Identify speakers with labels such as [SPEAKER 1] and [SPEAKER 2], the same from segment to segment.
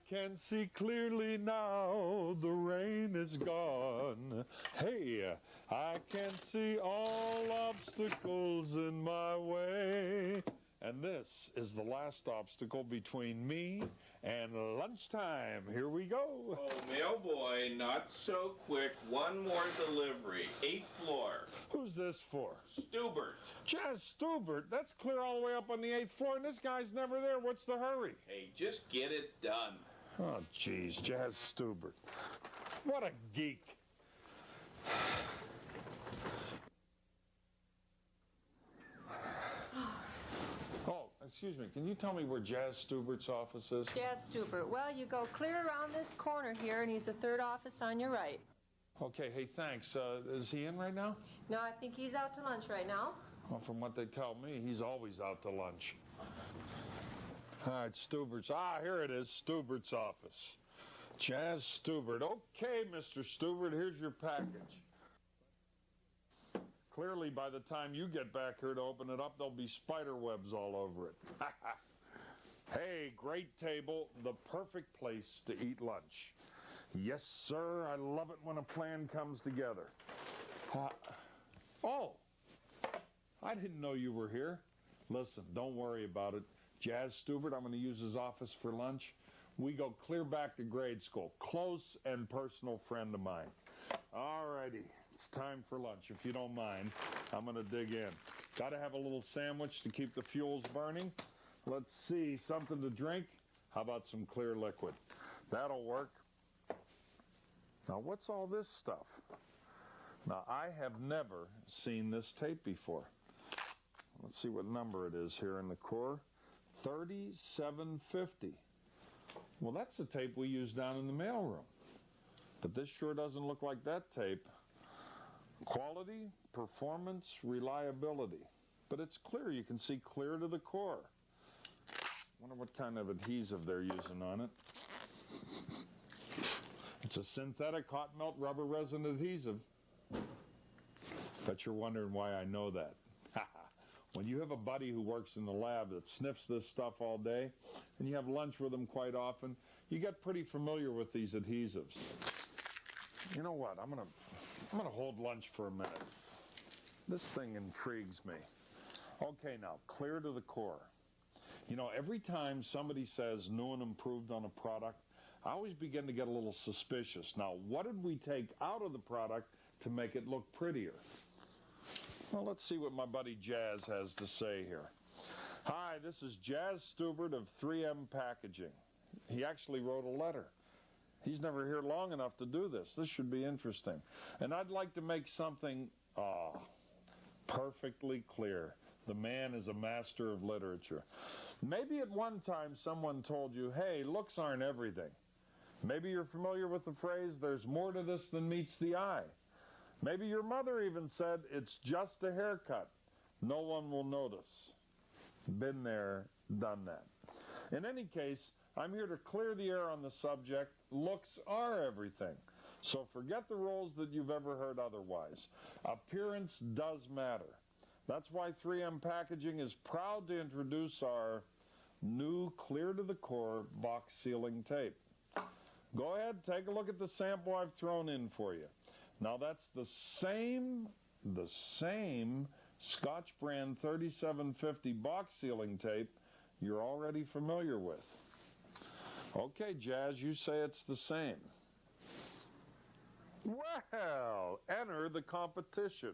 [SPEAKER 1] can see clearly now, the rain is gone. Hey, I can see all obstacles in my way. And this is the last obstacle between me and lunchtime. Here we go.
[SPEAKER 2] Oh, mailboy, not so quick. One more delivery. 8th floor.
[SPEAKER 1] Who's this for?
[SPEAKER 2] Stubert.
[SPEAKER 1] Jazz Stubert. That's clear all the way up on the 8th floor, and this guy's never there. What's the hurry?
[SPEAKER 2] Hey, just get it done.
[SPEAKER 1] Oh, geez, Jazz Stubert. What a geek. Oh, excuse me, can you tell me where Jazz Stubert's office is?
[SPEAKER 3] Jazz Stubert. Well, you go clear around this corner here, and he's the 3rd office on your right.
[SPEAKER 1] Okay, hey, thanks. Is he in right now?
[SPEAKER 3] No, I think he's out to lunch right now.
[SPEAKER 1] Well, from what they tell me, he's always out to lunch. All right, Stubert's. Ah, here it is, Stubert's office. Jazz Stubert. Okay, Mr. Stubert, here's your package. Clearly, by the time you get back here to open it up, there'll be spider webs all over it. Hey, great table, the perfect place to eat lunch. Yes, sir, I love it when a plan comes together. Oh, I didn't know you were here. Listen, don't worry about it. Jazz Stubert, I'm going to use his office for lunch. We go clear back to grade school. Close and personal friend of mine. All righty, it's time for lunch. If you don't mind, I'm going to dig in. Got to have a little sandwich to keep the fuels burning. Let's see, something to drink? How about some clear liquid? That'll work. Now, what's all this stuff? Now, I have never seen this tape before. Let's see what number it is here in the core. 3750. Well, that's the tape we use down in the mailroom. But this sure doesn't look like that tape. Quality, performance, reliability. But it's clear. You can see clear to the core. Wonder what kind of adhesive they're using on it. It's a synthetic hot melt rubber resin adhesive. Bet you're wondering why I know that. When you have a buddy who works in the lab that sniffs this stuff all day, and you have lunch with him quite often, you get pretty familiar with these adhesives. You know what? I'm gonna hold lunch for a minute. This thing intrigues me. Okay, now, clear to the core. You know, every time somebody says new and improved on a product, I always begin to get a little suspicious. Now, what did we take out of the product to make it look prettier? Well, let's see what my buddy Jazz has to say here. Hi, this is Jazz Stubert of 3M Packaging. He actually wrote a letter. He's never here long enough to do this. This should be interesting. And I'd like to make something perfectly clear. The man is a master of literature. Maybe at one time someone told you, hey, looks aren't everything. Maybe you're familiar with the phrase, there's more to this than meets the eye. Maybe your mother even said, it's just a haircut. No one will notice. Been there, done that. In any case, I'm here to clear the air on the subject. Looks are everything. So forget the roles that you've ever heard otherwise. Appearance does matter. That's why 3M Packaging is proud to introduce our new clear to the core box sealing tape. Go ahead, take a look at the sample I've thrown in for you. Now that's the same Scotch brand 3750 box sealing tape you're already familiar with. Okay, Jazz, you say it's the same. Well, enter the competition.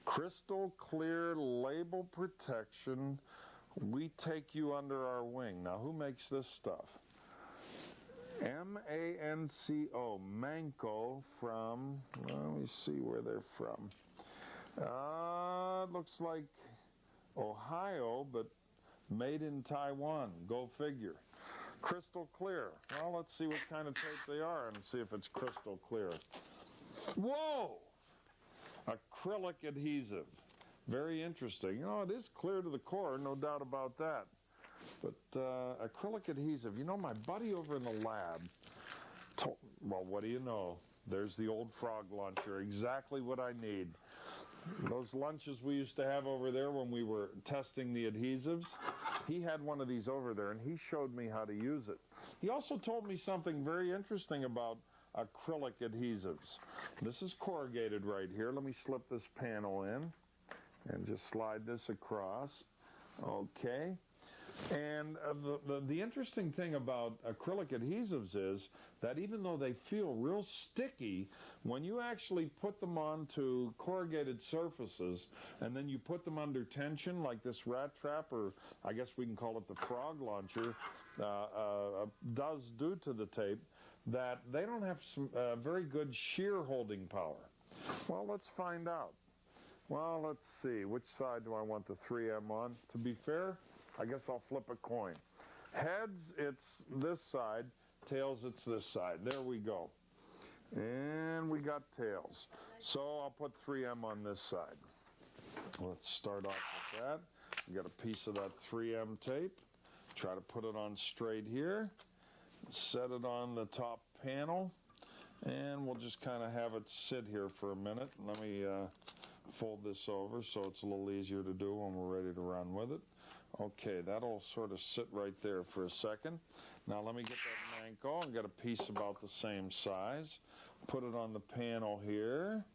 [SPEAKER 1] Crystal clear label protection. We take you under our wing. Now, who makes this stuff? M-A-N-C-O, Manco from, well, let me see where they're from. It looks like Ohio, but made in Taiwan. Go figure. Crystal clear. Well, let's see what kind of tape they are and see if it's crystal clear. Whoa! Acrylic adhesive. Very interesting. You know, it is clear to the core, no doubt about that. But acrylic adhesive, you know, my buddy over in the lab told, well, what do you know? There's the old frog launcher, exactly what I need. Those lunches we used to have over there when we were testing the adhesives, he had one of these over there, and he showed me how to use it. He also told me something very interesting about acrylic adhesives. This is corrugated right here. Let me slip this panel in and just slide this across. Okay. And the interesting thing about acrylic adhesives is that even though they feel real sticky, when you actually put them onto corrugated surfaces and then you put them under tension, like this rat trap, or I guess we can call it the frog launcher, does do to the tape, that they don't have some very good shear holding power. Well, let's find out. Well, let's see. Which side do I want the 3M on? To be fair, I guess I'll flip a coin. Heads, it's this side. Tails, it's this side. There we go. And we got tails. So I'll put 3M on this side. Let's start off with that. We got a piece of that 3M tape. Try to put it on straight here. Set it on the top panel. And we'll just kind of have it sit here for a minute. Let me fold this over so it's a little easier to do when we're ready to run with it. Okay, that'll sort of sit right there for a second. Now let me get that Manco and get a piece about the same size. Put it on the panel here.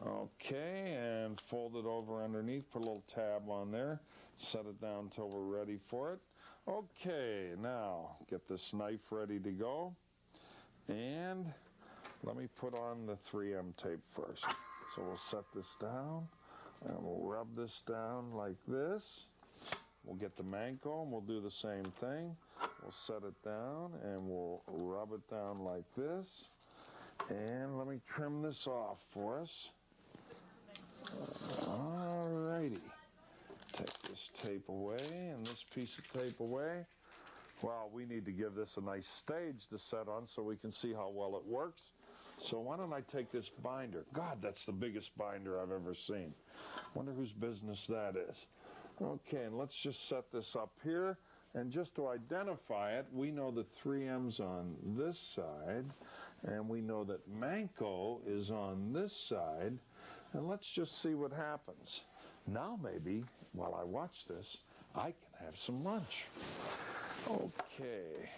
[SPEAKER 1] Okay, and fold it over underneath. Put a little tab on there. Set it down until we're ready for it. Okay, now get this knife ready to go. And let me put on the 3M tape first. So we'll set this down, and we'll rub this down like this. We'll get the Manco, and we'll do the same thing. We'll set it down, and we'll rub it down like this. And let me trim this off for us. All righty. Take this tape away, and this piece of tape away. Well, we need to give this a nice stage to set on so we can see how well it works. So why don't I take this binder? God, that's the biggest binder I've ever seen. Wonder whose business that is. Okay, and let's just set this up here. And just to identify it, we know that 3M's on this side, and we know that Manco is on this side. And let's just see what happens. Now maybe, while I watch this, I can have some lunch. Okay.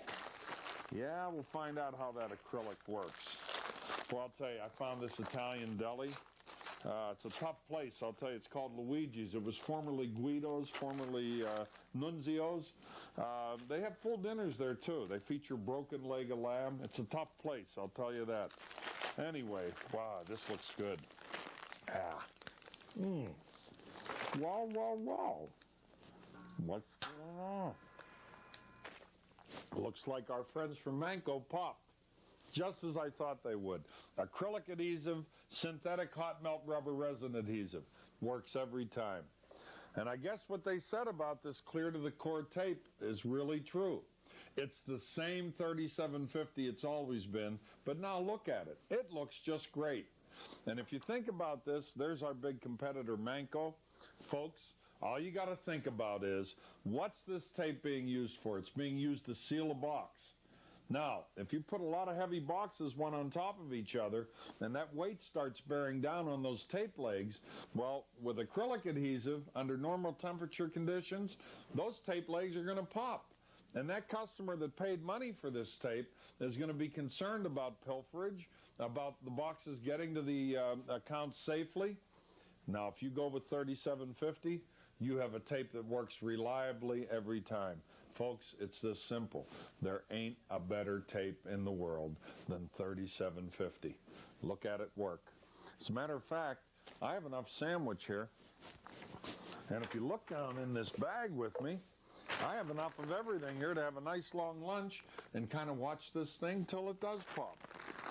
[SPEAKER 1] Yeah, we'll find out how that acrylic works. Well, I'll tell you, I found this Italian deli. It's a tough place, I'll tell you. It's called Luigi's. It was formerly Guido's, formerly Nunzio's. They have full dinners there, too. They feature broken leg of lamb. It's a tough place, I'll tell you that. Anyway, wow, this looks good. Wow, wow, wow. What's going on? Looks like our friends from Manco popped, just as I thought they would. Acrylic adhesive, synthetic hot melt rubber resin adhesive. Works every time. And I guess what they said about this clear to the core tape is really true. It's the same 3750 it's always been, but now look at it. It looks just great. And if you think about this, there's our big competitor, Manco. Folks, all you got to think about is, what's this tape being used for? It's being used to seal a box. Now, if you put a lot of heavy boxes one on top of each other, and that weight starts bearing down on those tape legs, well, with acrylic adhesive, under normal temperature conditions, those tape legs are going to pop. And that customer that paid money for this tape is going to be concerned about pilferage, about the boxes getting to the account safely. Now, if you go with 3750, you have a tape that works reliably every time. Folks, it's this simple. There ain't a better tape in the world than 3750. Look at it work. As a matter of fact, I have enough sandwich here. And if you look down in this bag with me, I have enough of everything here to have a nice long lunch and kind of watch this thing till it does pop.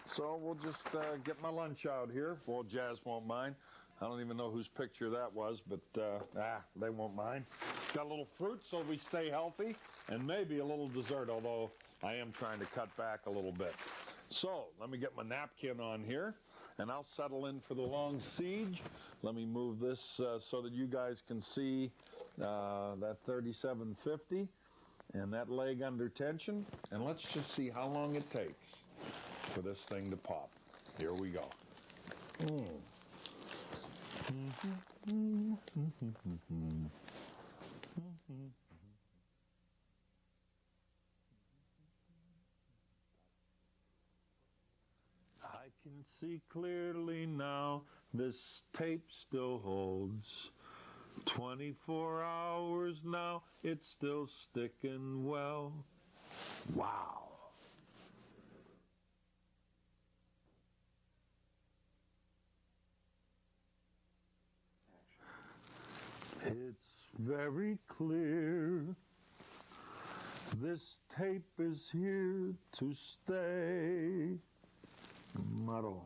[SPEAKER 1] So we'll just get my lunch out here. Well, Jazz won't mind. I don't even know whose picture that was, but they won't mind. Got a little fruit so we stay healthy, and maybe a little dessert, although I am trying to cut back a little bit. So let me get my napkin on here, and I'll settle in for the long siege. Let me move this so that you guys can see that 3750 and that leg under tension, and let's just see how long it takes for this thing to pop. Here we go. I can see clearly now this tape still holds. 24 hours now, it's still sticking well. Wow. It's very clear. This tape is here to stay. Maroon.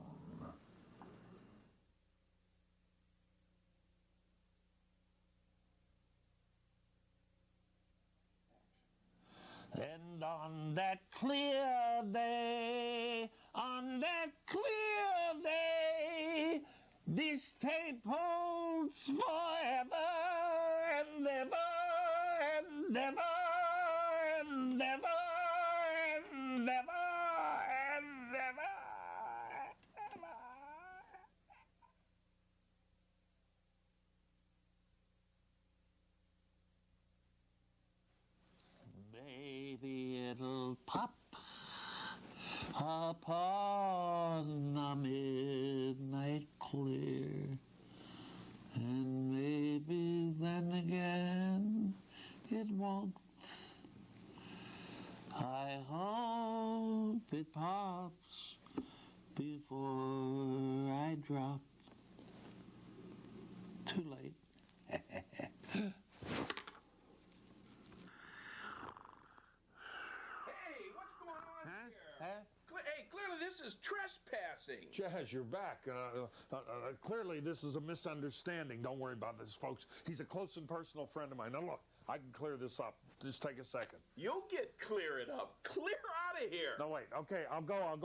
[SPEAKER 1] And on that clear day, this tape holds forever and ever and ever and ever and ever and ever. Maybe it'll pop upon the midnight clear, and maybe then again it won't. I hope it pops before I drop. Too late.
[SPEAKER 2] Hey, clearly this is trespassing.
[SPEAKER 1] Jazz, you're back. Clearly, this is a misunderstanding. Don't worry about this, folks. He's a close and personal friend of mine. Now, look, I can clear this up. Just take a second.
[SPEAKER 2] You'll clear it up. Clear out of here.
[SPEAKER 1] No, wait. Okay, I'll go.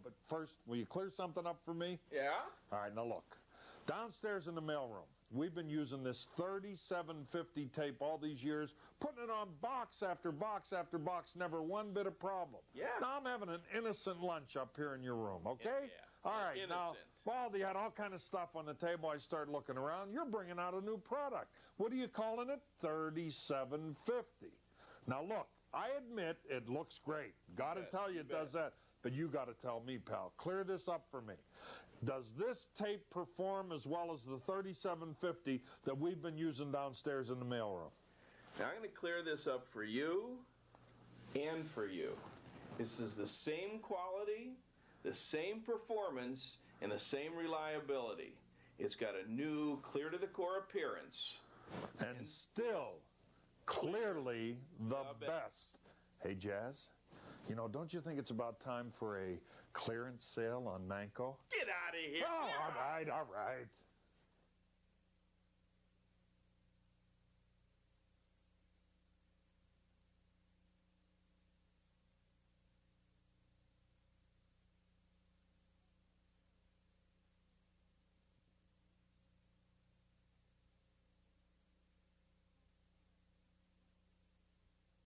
[SPEAKER 1] But first, will you clear something up for me?
[SPEAKER 2] Yeah?
[SPEAKER 1] All right, now look. Downstairs in the mailroom, we've been using this 3750 tape all these years, putting it on box after box after box, never one bit of problem.
[SPEAKER 2] Yeah.
[SPEAKER 1] Now I'm having an innocent lunch up here in your room, okay?
[SPEAKER 2] Yeah.
[SPEAKER 1] All right, now,
[SPEAKER 2] Innocent.
[SPEAKER 1] while they had all kind of stuff on the table, I started looking around. You're bringing out a new product. What are you calling it? 3750. Now look, I admit it looks great. Got to tell you it does that. But you got to tell me, pal. Clear this up for me. Does this tape perform as well as the 3750 that we've been using downstairs in the mailroom?
[SPEAKER 2] Now I'm going to clear this up for you and for you. This is the same quality, the same performance, and the same reliability. It's got a new, clear-to-the-core appearance.
[SPEAKER 1] And still, clearly the best. Hey, Jazz, you know, don't you think it's about time for a clearance sale on Manco?
[SPEAKER 2] Get out of here!
[SPEAKER 1] Oh, all right.